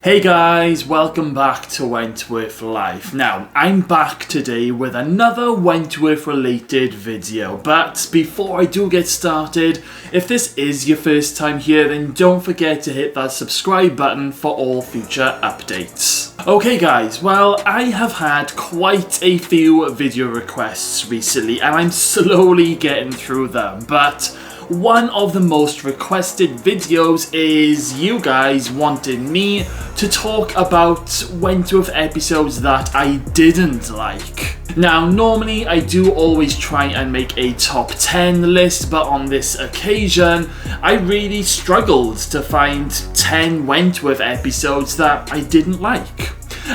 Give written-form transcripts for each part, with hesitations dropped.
Hey guys, welcome back to Wentworth Life. Now, I'm back today with another Wentworth related video, but before I do get started, if this is your first time here, then don't forget to hit that subscribe button for all future updates. Okay guys, well, I have had quite a few video requests recently and I'm slowly getting through them, but one of the most requested videos is you guys wanting me to talk about Wentworth episodes that I didn't like. Now, normally I do always try and make a top 10 list, but on this occasion, I really struggled to find 10 Wentworth episodes that I didn't like.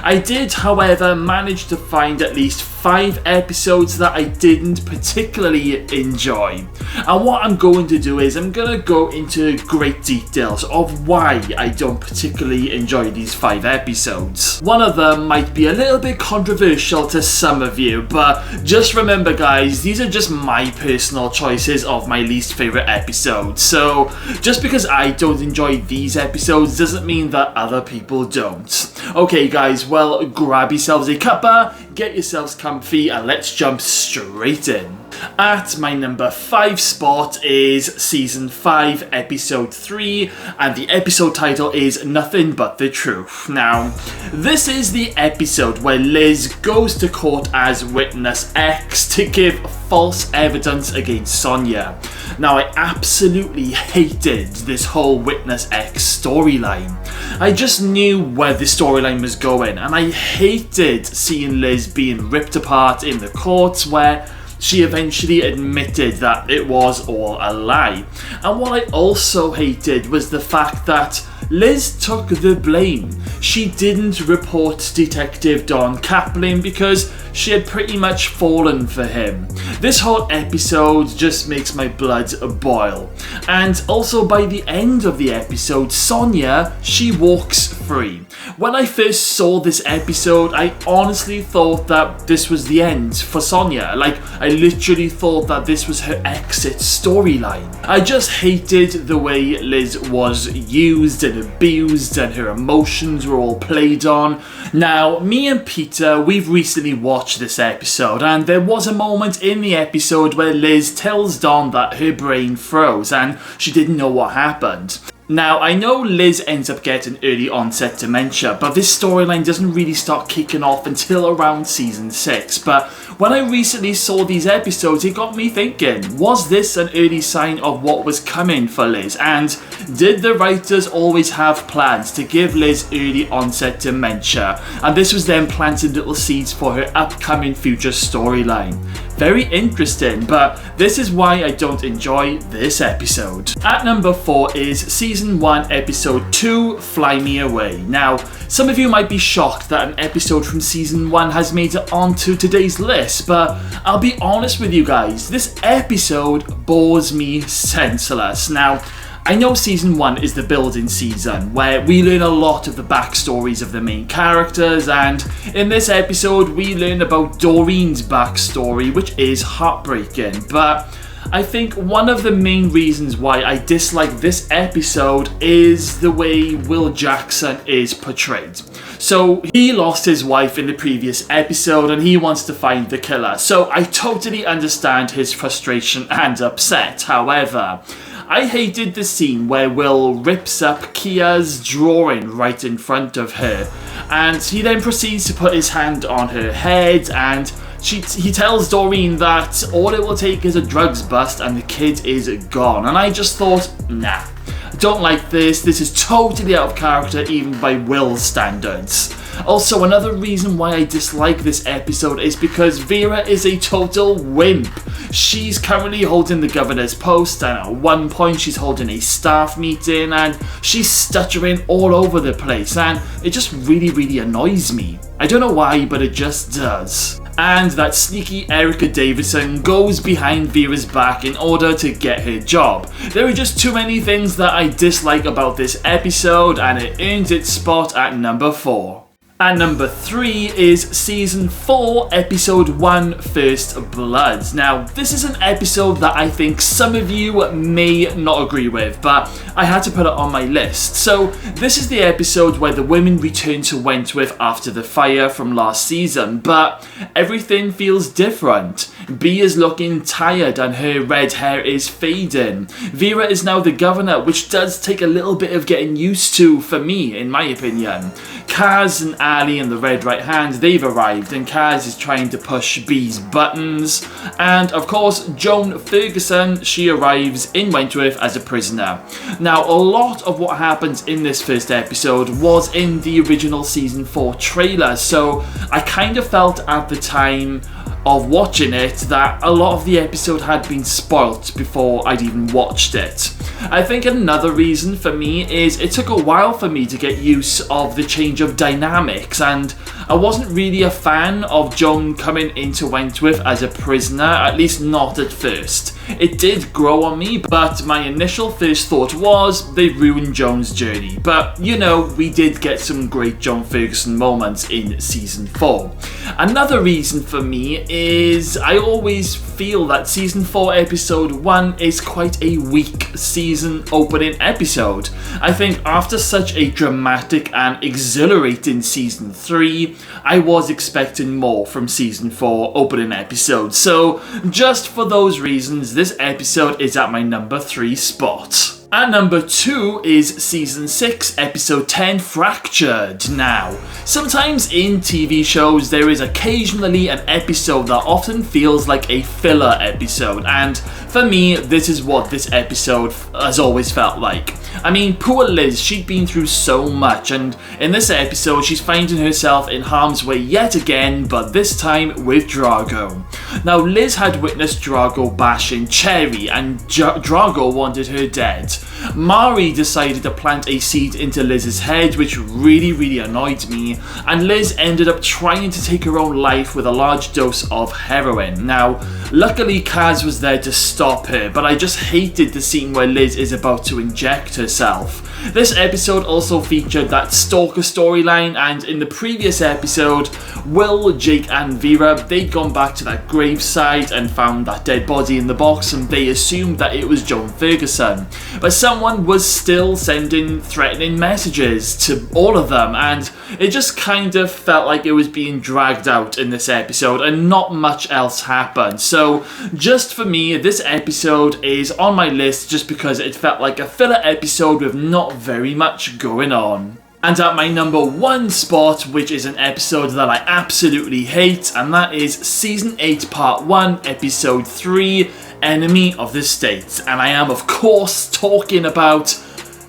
I did, however, manage to find at least 5 episodes that I didn't particularly enjoy. And what I'm going to do is I'm going to go into great details of why I don't particularly enjoy these 5 episodes. One of them might be a little bit controversial to some of you, but just remember guys, these are just my personal choices of my least favourite episodes. So just because I don't enjoy these episodes doesn't mean that other people don't. Okay guys, well, grab yourselves a cuppa, get yourselves comfy, and let's jump straight in. At my number 5 spot is Season 5, Episode 3, and the episode title is Nothing But the Truth. Now, this is the episode where Liz goes to court as Witness X to give false evidence against Sonia. Now, I absolutely hated this whole Witness X storyline. I just knew where the storyline was going, and I hated seeing Liz being ripped apart in the courts where she eventually admitted that it was all a lie. And what I also hated was the fact that Liz took the blame. She didn't report Detective Don Kaplan because she had pretty much fallen for him. This whole episode just makes my blood boil. And also by the end of the episode, Sonia, she walks free. When I first saw this episode, I honestly thought that this was the end for Sonia. Like, I literally thought that this was her exit storyline. I just hated the way Liz was used and abused and her emotions were all played on. Now, me and Peter, we've recently watched this episode, and there was a moment in the episode where Liz tells Don that her brain froze and she didn't know what happened. Now, I know Liz ends up getting early onset dementia, but this storyline doesn't really start kicking off until around season 6. But when I recently saw these episodes, it got me thinking, was this an early sign of what was coming for Liz? And did the writers always have plans to give Liz early onset dementia? And this was them planting little seeds for her upcoming future storyline. Very interesting, but this is why I don't enjoy this episode. At number 4 is Season 1, Episode 2, Fly Me Away. Now, some of you might be shocked that an episode from Season 1 has made it onto today's list, but I'll be honest with you guys, this episode bores me senseless. Now, I know Season 1 is the building season, where we learn a lot of the backstories of the main characters, and in this episode we learn about Doreen's backstory, which is heartbreaking, but I think one of the main reasons why I dislike this episode is the way Will Jackson is portrayed. So he lost his wife in the previous episode and he wants to find the killer, so I totally understand his frustration and upset. However, I hated the scene where Will rips up Kia's drawing right in front of her, and he then proceeds to put his hand on her head, and he tells Doreen that all it will take is a drugs bust and the kid is gone. And I just thought, nah, I don't like this. This is totally out of character even by Will's standards. Also, another reason why I dislike this episode is because Vera is a total wimp. She's currently holding the governor's post, and at one point she's holding a staff meeting and she's stuttering all over the place, and it just really annoys me. I don't know why, but it just does. And that sneaky Erica Davidson goes behind Vera's back in order to get her job. There are just too many things that I dislike about this episode, and it earns its spot at number 4. At number 3 is Season 4, Episode 1, First Blood. Now, this is an episode that I think some of you may not agree with, but I had to put it on my list. So, this is the episode where the women return to Wentworth after the fire from last season, but everything feels different. Bea is looking tired and her red hair is fading. Vera is now the governor, which does take a little bit of getting used to for me, in my opinion. CRAIGz and Ali and the Red Right Hand, they've arrived, and CRAIGz is trying to push Bea's buttons. And of course, Joan Ferguson, she arrives in Wentworth as a prisoner. Now, a lot of what happens in this first episode was in the original Season 4 trailer, so I kind of felt at the time of watching it that a lot of the episode had been spoilt before I'd even watched it. I think another reason for me is it took a while for me to get use of the change of dynamics, and I wasn't really a fan of Joan coming into Wentworth as a prisoner, at least not at first. It did grow on me, but my initial first thought was they ruined Joan's journey. But, you know, we did get some great Joan Ferguson moments in Season 4. Another reason for me is I always feel that Season 4 Episode 1 is quite a weak season opening episode. I think after such a dramatic and exhilarating Season 3, I was expecting more from Season 4 opening episode. So, just for those reasons, this episode is at my number 3 spot. At number 2 is Season 6, Episode 10, Fractured. Now, sometimes in TV shows there is occasionally an episode that often feels like a filler episode, and for me, this is what this episode has always felt like. I mean, poor Liz, she'd been through so much, and in this episode she's finding herself in harm's way yet again, but this time with Drago. Now, Liz had witnessed Drago bashing Cherry, and Drago wanted her dead. Mari decided to plant a seed into Liz's head, which really annoyed me, and Liz ended up trying to take her own life with a large dose of heroin. Now, luckily CRAIGz was there to stop her, but I just hated the scene where Liz is about to inject herself. This episode also featured that stalker storyline, and in the previous episode, Will, Jake and Vera, they'd gone back to that gravesite and found that dead body in the box, and they assumed that it was Joan Ferguson. But someone was still sending threatening messages to all of them, and it just kind of felt like it was being dragged out in this episode and not much else happened. So just for me, this episode is on my list just because it felt like a filler episode with not very much going on. And at my number 1 spot, which is an episode that I absolutely hate, and that is Season 8 Part 1, Episode 3, Enemy of the State. And I am, of course, talking about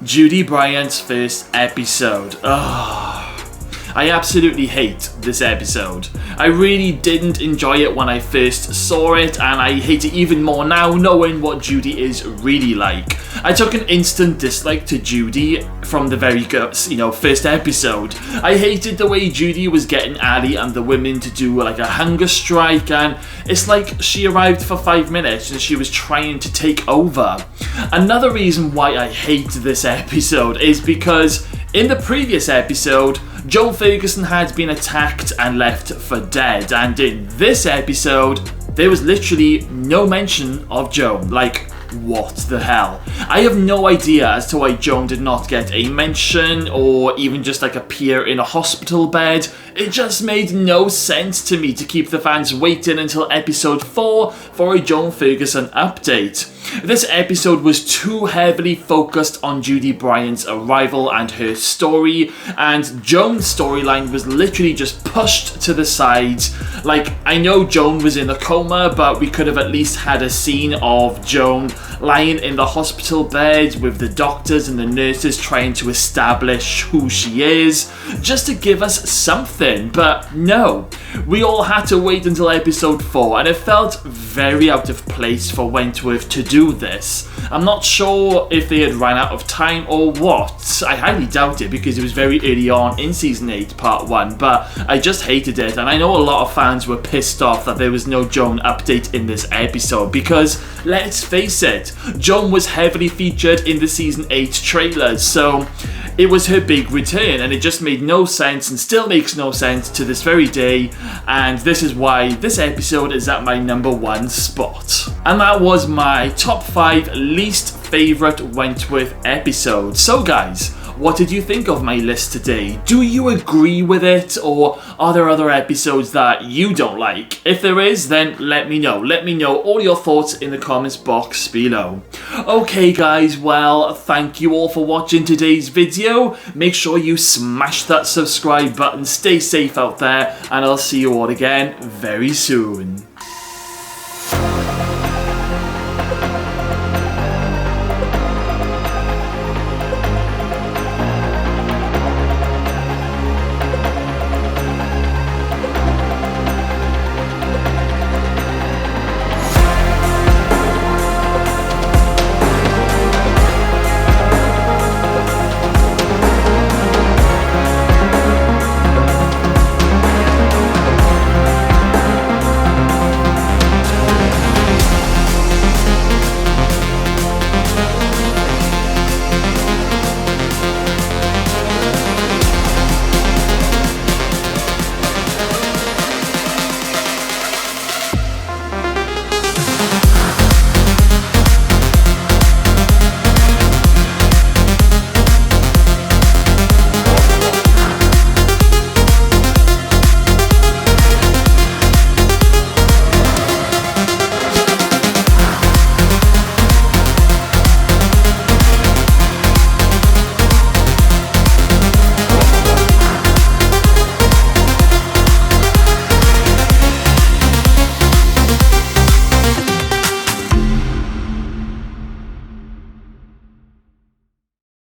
Judy Bryant's first episode. I absolutely hate this episode. I really didn't enjoy it when I first saw it, and I hate it even more now knowing what Judy is really like. I took an instant dislike to Judy from the very first episode. I hated the way Judy was getting Ali and the women to do like a hunger strike, and it's like she arrived for 5 minutes and she was trying to take over. Another reason why I hate this episode is because in the previous episode, Joan Ferguson had been attacked and left for dead, and in this episode, there was literally no mention of Joan. Like, what the hell? I have no idea as to why Joan did not get a mention or even just like appear in a hospital bed. It just made no sense to me to keep the fans waiting until episode 4 for a Joan Ferguson update. This episode was too heavily focused on Judy Bryant's arrival and her story, and Joan's storyline was literally just pushed to the side. Like, I know Joan was in a coma, but we could have at least had a scene of Joan lying in the hospital bed with the doctors and the nurses trying to establish who she is, just to give us something. But no, we all had to wait until episode 4, and it felt very out of place for Wentworth to do this. I'm not sure if they had run out of time or what. I highly doubt it because it was very early on in Season 8 Part 1, but I just hated it, and I know a lot of fans were pissed off that there was no Joan update in this episode because, let's face it, Joan was heavily featured in the Season 8 trailers, so It was her big return, and it just made no sense and still makes no sense to this very day, and this is why this episode is at my #1 spot. And that was my top 5 least favourite Wentworth episodes. So guys, what did you think of my list today? Do you agree with it, or are there other episodes that you don't like? If there is, then let me know. Let me know all your thoughts in the comments box below. Okay guys, well, thank you all for watching today's video. Make sure you smash that subscribe button, stay safe out there, and I'll see you all again very soon.